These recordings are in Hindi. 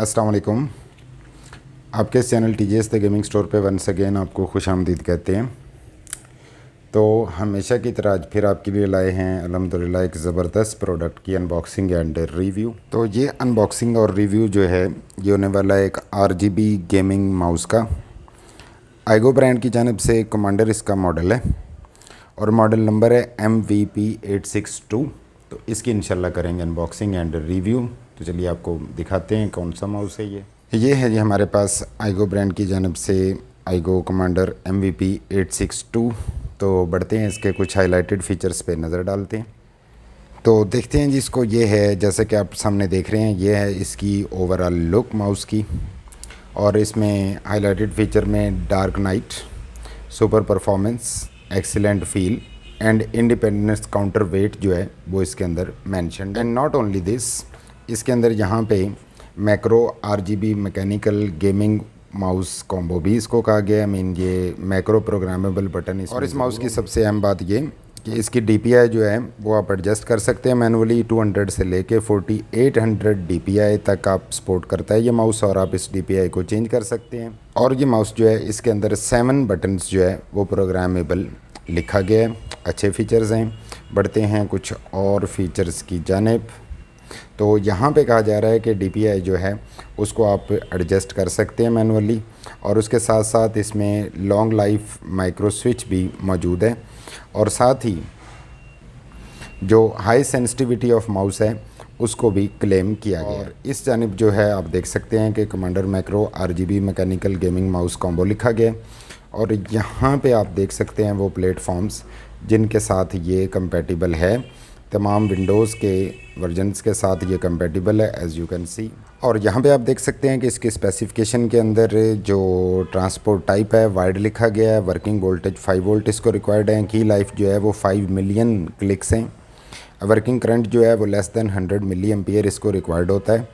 अस्सलाम वालेकुम। आपके इस channel TGS the gaming store पे वंस अगेन आपको खुशामदीद कहते हैं। तो हमेशा की तरह आज फिर आपके लिए लाए हैं अल्हम्दुलिल्लाह एक ज़बरदस्त प्रोडक्ट की अनबॉक्सिंग एंड रिव्यू। तो ये अनबॉक्सिंग और रिव्यू जो है ये होने वाला है एक RGB गेमिंग माउस का। आइगो ब्रांड की जानिब से कमांडर इसका मॉडल है और मॉडल नंबर है MVP862। तो इसकी इंशाल्लाह करेंगे अनबॉक्सिंग एंड रिव्यू। तो चलिए आपको दिखाते हैं कौन सा माउस है ये है जी हमारे पास आइगो ब्रांड की जानिब से आइगो कमांडर MVP862। तो बढ़ते हैं इसके कुछ हाइलाइटेड फ़ीचर्स पे नज़र डालते हैं। तो देखते हैं जी इसको। ये है जैसे कि आप सामने देख रहे हैं, ये है इसकी ओवरऑल लुक माउस की। और इसमें हाइलाइटेड फ़ीचर में dark night, super performance, excellent feel and independence counter wait जो है वो इसके अंदर mentioned. And not only this, इसके अंदर यहाँ पे macro RGB mechanical gaming mouse combo भी इसको कहा गया है। ये मैक्रो प्रोग्रामेबल बटन। और इस माउस की सबसे अहम बात ये कि इसकी DPI जो है वो आप एडजस्ट कर सकते हैं मैनुअली। 200 से लेके 4800 DPI तक आप सपोर्ट करता है ये माउस, और आप इस DPI को चेंज कर सकते हैं। और ये माउस जो है इसके अंदर 7 बटन्स जो है वो प्रोग्रामेबल लिखा गया है। अच्छे फीचर्स हैं। बढ़ते हैं कुछ और फीचर्स की जानिब। तो यहाँ पे कहा जा रहा है कि DPI जो है उसको आप एडजस्ट कर सकते हैं मैनुअली, और उसके साथ साथ इसमें लॉन्ग लाइफ माइक्रो स्विच भी मौजूद है। और साथ ही जो हाई सेंसिटिविटी ऑफ माउस है उसको भी क्लेम किया गया है। इस जानिब जो है आप देख सकते हैं कि commander macro RGB mechanical gaming mouse combo लिखा गया। और यहाँ पे आप देख सकते हैं वो प्लेटफॉर्म्स जिनके साथ ये कंपैटिबल है। तमाम विंडोज़ के वर्जन्स के साथ ये कंपैटिबल है एज़ यू कैन सी। और यहाँ पे आप देख सकते हैं कि इसके स्पेसिफिकेशन के अंदर जो ट्रांसपोर्ट टाइप है वाइड लिखा गया है। वर्किंग वोल्टेज 5 वोल्ट इसको रिक्वायर्ड है। की लाइफ जो है वो 5 मिलियन क्लिक्स हैं। वर्किंग करंट जो है वो लेस दैन 100 मिली एम्पियर इसको रिक्वायर्ड होता है।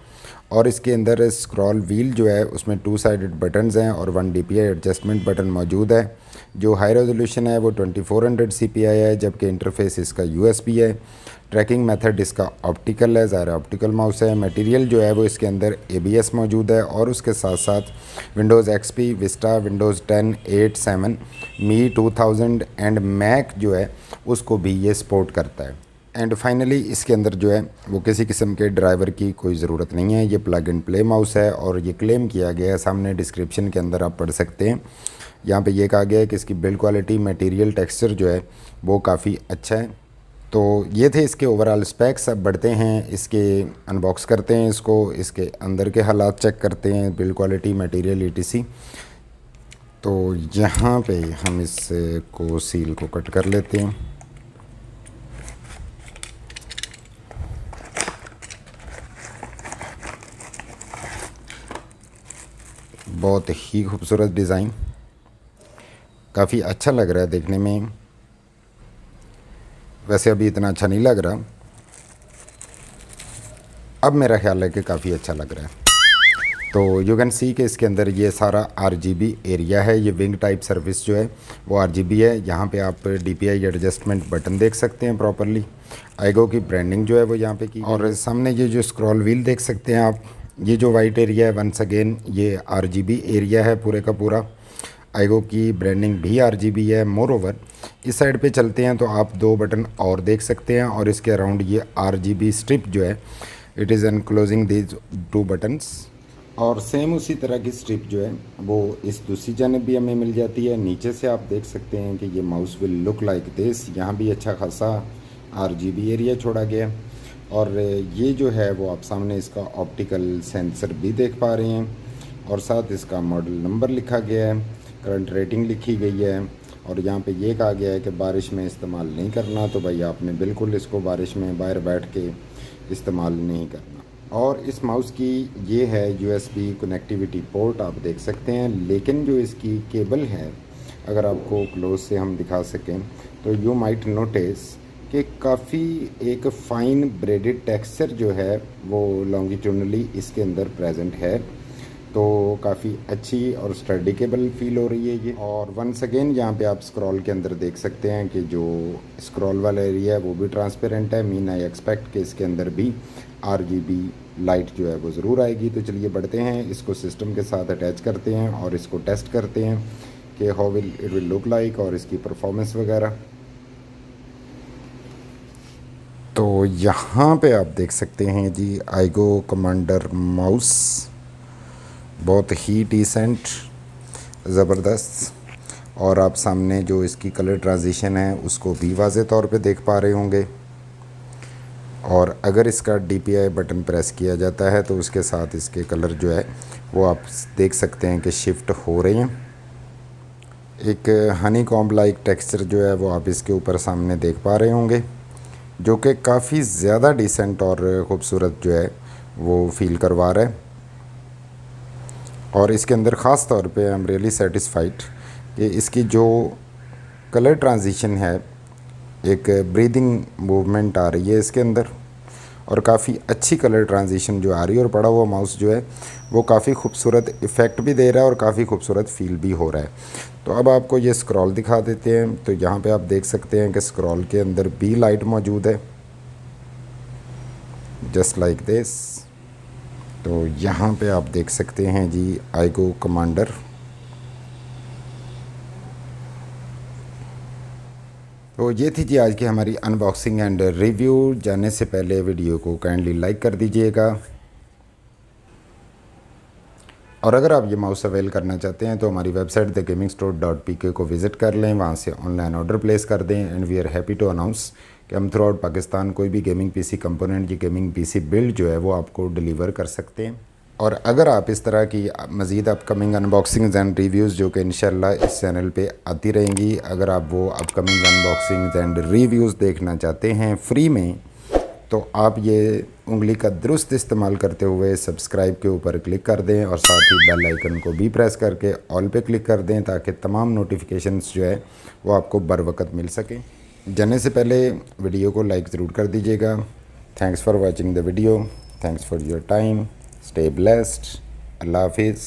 और इसके अंदर स्क्रॉल व्हील जो है उसमें 2 साइडेड बटन्स हैं और 1 DPI एडजस्टमेंट बटन मौजूद है। जो हाई रेजोल्यूशन है वो 2400 CPI है, जबकि इंटरफेस इसका USB है। ट्रैकिंग मेथड इसका ऑप्टिकल है, ज़ाहिर ऑप्टिकल माउस है। मटेरियल जो है वो इसके अंदर ABS मौजूद है। और उसके साथ साथ Windows XP, Vista, Windows 10, 8, 7, Me 2000 and Mac जो है उसको भी ये सपोर्ट करता है। एंड फाइनली इसके अंदर जो है वो किसी किस्म के ड्राइवर की कोई ज़रूरत नहीं है। ये प्लग एंड प्ले माउस है और ये क्लेम किया गया है, सामने डिस्क्रिप्शन के अंदर आप पढ़ सकते हैं। यहाँ पे ये कहा गया है कि इसकी बिल्ड क्वालिटी, मटेरियल, टेक्सचर जो है वो काफ़ी अच्छा है। तो ये थे इसके ओवरऑल स्पेक्स। अब बढ़ते हैं इसके अनबॉक्स करते हैं इसको, इसके अंदर के हालात चेक करते हैं, बिल्ड क्वालिटी, मटेरियल, ETC। तो यहाँ पे हम इसको सील को कट कर लेते हैं। बहुत ही खूबसूरत डिज़ाइन, काफ़ी अच्छा लग रहा है देखने में। वैसे अभी इतना अच्छा नहीं लग रहा, अब मेरा ख्याल है कि काफ़ी अच्छा लग रहा है। तो यू कैन सी कि इसके अंदर ये सारा RGB एरिया है। ये विंग टाइप सर्विस जो है वो RGB है। यहाँ पे आप DPI एडजस्टमेंट बटन देख सकते हैं प्रॉपरली। आइगो की ब्रांडिंग जो है वो यहाँ पे की। और सामने ये जो स्क्रॉल व्हील देख सकते हैं आप, ये जो वाइट एरिया है वंस अगेन ये RGB एरिया है पूरे का पूरा। आइगो की ब्रांडिंग भी RGB है। मोर ओवर इस साइड पे चलते हैं तो आप 2 बटन और देख सकते हैं, और इसके अराउंड ये RGB स्ट्रिप जो है it is enclosing these 2 buttons. और सेम उसी तरह की स्ट्रिप जो है वो इस दूसरी जानिब भी हमें मिल जाती है। नीचे से आप देख सकते हैं कि ये mouse will look like this. यहाँ भी अच्छा खासा RGB एरिया छोड़ा गया। और ये जो है वो आप सामने इसका ऑप्टिकल सेंसर भी देख पा रहे हैं, और साथ इसका मॉडल नंबर लिखा गया है, करंट रेटिंग लिखी गई है। और यहाँ पे ये कहा गया है कि बारिश में इस्तेमाल नहीं करना। तो भाई आपने बिल्कुल इसको बारिश में बाहर बैठ के इस्तेमाल नहीं करना। और इस माउस की ये है USB कनेक्टिविटी पोर्ट, आप देख सकते हैं। लेकिन जो इसकी केबल है, अगर आपको क्लोज से हम दिखा सकें तो यू माइट नोटिस कि काफ़ी एक फ़ाइन ब्रेडेड टेक्सचर जो है वो लॉन्गिट्यूडनली इसके अंदर प्रेजेंट है। तो काफ़ी अच्छी और स्टडीकेबल फील हो रही है ये। और वंस अगेन यहाँ पे आप स्क्रॉल के अंदर देख सकते हैं कि जो स्क्रॉल वाला एरिया है वो भी ट्रांसपेरेंट है। मीन आई एक्सपेक्ट कि इसके अंदर भी RGB लाइट जो है वो ज़रूर आएगी। तो चलिए बढ़ते हैं, इसको सिस्टम के साथ अटैच करते हैं और इसको टेस्ट करते हैं कि how will it will look like और इसकी परफॉर्मेंस वगैरह। तो यहाँ पे आप देख सकते हैं जी आईगो कमांडर माउस, बहुत ही डिसेंट, ज़बरदस्त। और आप सामने जो इसकी कलर ट्रांजिशन है उसको भी वाज़े तौर पे देख पा रहे होंगे। और अगर इसका DPI बटन प्रेस किया जाता है तो उसके साथ इसके कलर जो है वो आप देख सकते हैं कि शिफ्ट हो रहे हैं। एक हनी कॉम्ब लाइक टेक्सचर जो है वो आप इसके ऊपर सामने देख पा रहे होंगे, जो कि काफ़ी ज़्यादा डिसेंट और ख़ूबसूरत जो है वो फील करवा रहा है। और इसके अंदर ख़ास तौर पे आई एम रियली सेटिस्फाइड कि इसकी जो कलर ट्रांजिशन है, एक ब्रीदिंग मूवमेंट आ रही है इसके अंदर और काफ़ी अच्छी कलर ट्रांजिशन जो आ रही है। और पड़ा हुआ माउस जो है वो काफ़ी खूबसूरत इफ़ेक्ट भी दे रहा है और काफ़ी खूबसूरत फील भी हो रहा है। तो अब आपको ये स्क्रॉल दिखा देते हैं। तो यहाँ पे आप देख सकते हैं कि स्क्रॉल के अंदर भी लाइट मौजूद है, जस्ट लाइक दिस। तो यहाँ पे आप देख सकते हैं जी आईगो कमांडर। तो ये थी जी आज की हमारी अनबॉक्सिंग एंड रिव्यू। जाने से पहले वीडियो को काइंडली लाइक कर दीजिएगा। और अगर आप ये माउस अवेल करना चाहते हैं तो हमारी वेबसाइट thegamingstore.pk को विज़िट कर लें, वहाँ से ऑनलाइन ऑर्डर प्लेस कर दें। And we are happy to announce कि हम थ्रू आउट पाकिस्तान कोई भी गेमिंग PC कंपोनेंट या गेमिंग PC बिल्ड जो है वो आपको डिलीवर कर सकते हैं। और अगर आप इस तरह की मज़ीद अपकमिंग अनबॉक्सिंग्स एंड रिव्यूज़ जो कि इंशाल्लाह इस चैनल पे आती रहेंगी, अगर आप वो अपकमिंग अनबॉक्सिंग्स एंड रिव्यूज़ देखना चाहते हैं फ्री में, तो आप ये उंगली का दुरुस्त इस्तेमाल करते हुए सब्सक्राइब के ऊपर क्लिक कर दें और साथ ही बेल आइकन को भी प्रेस करके ऑल पे क्लिक कर दें ताकि तमाम नोटिफिकेशंस जो है वो आपको बर वक्त मिल सकें। जाने से पहले वीडियो को लाइक ज़रूर कर दीजिएगा। Thanks for watching the video, thanks for your time, stay blessed, अल्लाह हाफिज़।